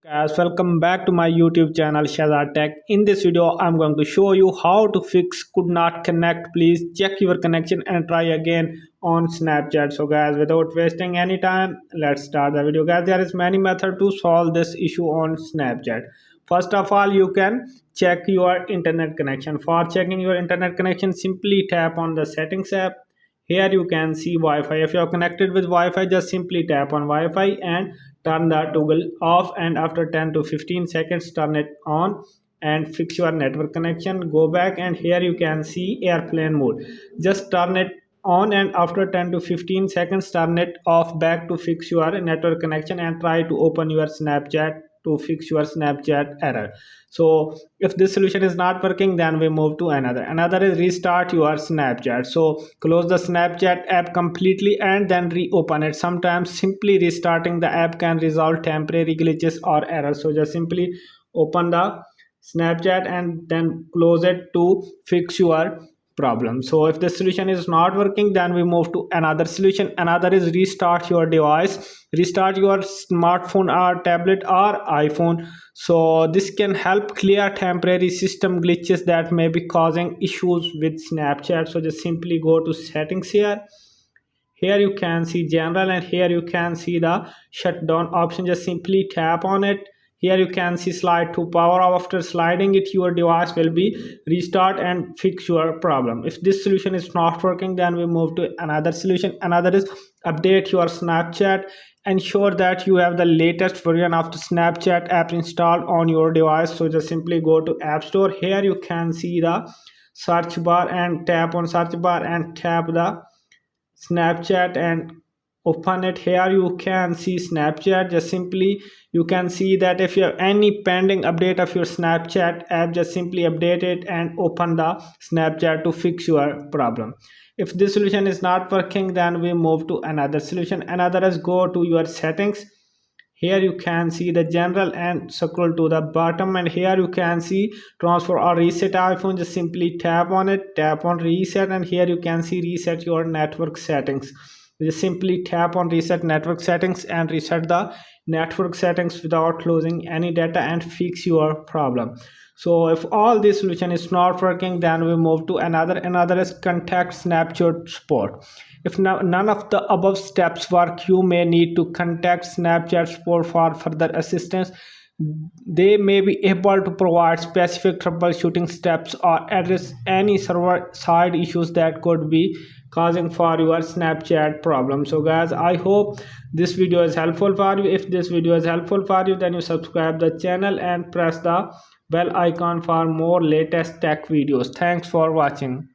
Guys, welcome back to my YouTube channel Shazad Tech. In this video, I'm going to show you how to fix could not connect. Please check your connection and try again on Snapchat. So guys, without wasting any time, let's start the video. Guys, there is many method to solve this issue on Snapchat. First of all, you can check your internet connection. For checking your internet connection, simply tap on the settings app. Here you can see Wi-Fi. If you are connected with Wi-Fi, just simply tap on Wi-Fi and turn the toggle off, and after 10 to 15 seconds turn it on and fix your network connection. Go back and here you can see airplane mode. Just turn it on and after 10 to 15 seconds turn it off back to fix your network connection, and try to open your Snapchat to fix your Snapchat error. So if this solution is not working, then we move to another is restart your Snapchat. So close the Snapchat app completely and then reopen it. Sometimes simply restarting the app can resolve temporary glitches or errors. So just simply open the Snapchat and then close it to fix your problem. So if the solution is not working, then we move to another solution. Another is restart your device. Restart your smartphone or tablet or iPhone. So this can help clear temporary system glitches that may be causing issues with Snapchat. So just simply go to settings. Here you can see general and here you can see the shutdown option. Just simply tap on it. Here you can see slide to power off. After sliding it, your device will be restart and fix your problem. If this solution is not working, then we move to another solution. Another is update your Snapchat. Ensure that you have the latest version of the Snapchat app installed on your device. So just simply go to App Store. Here you can see the search bar and tap on search bar and tap the Snapchat and open it. Here you can see Snapchat. Just simply you can see that if you have any pending update of your Snapchat app, just simply update it and open the Snapchat to fix your problem. If this solution is not working, then we move to another solution. Another is go to your settings. Here you can see the general and scroll to the bottom, and here you can see transfer or reset iPhone. Just simply tap on it, tap on reset, and here you can see reset your network settings. Just simply tap on reset network settings and reset the network settings without closing any data and fix your problem. So if all this solution is not working, then we move to another is contact Snapchat support. If none of the above steps work, you may need to contact Snapchat support for further assistance. They may be able to provide specific troubleshooting steps or address any server side issues that could be causing for your Snapchat problem. So guys, I hope this video is helpful for you. If this video is helpful for you, then you subscribe the channel and press the bell icon for more latest tech videos. Thanks for watching.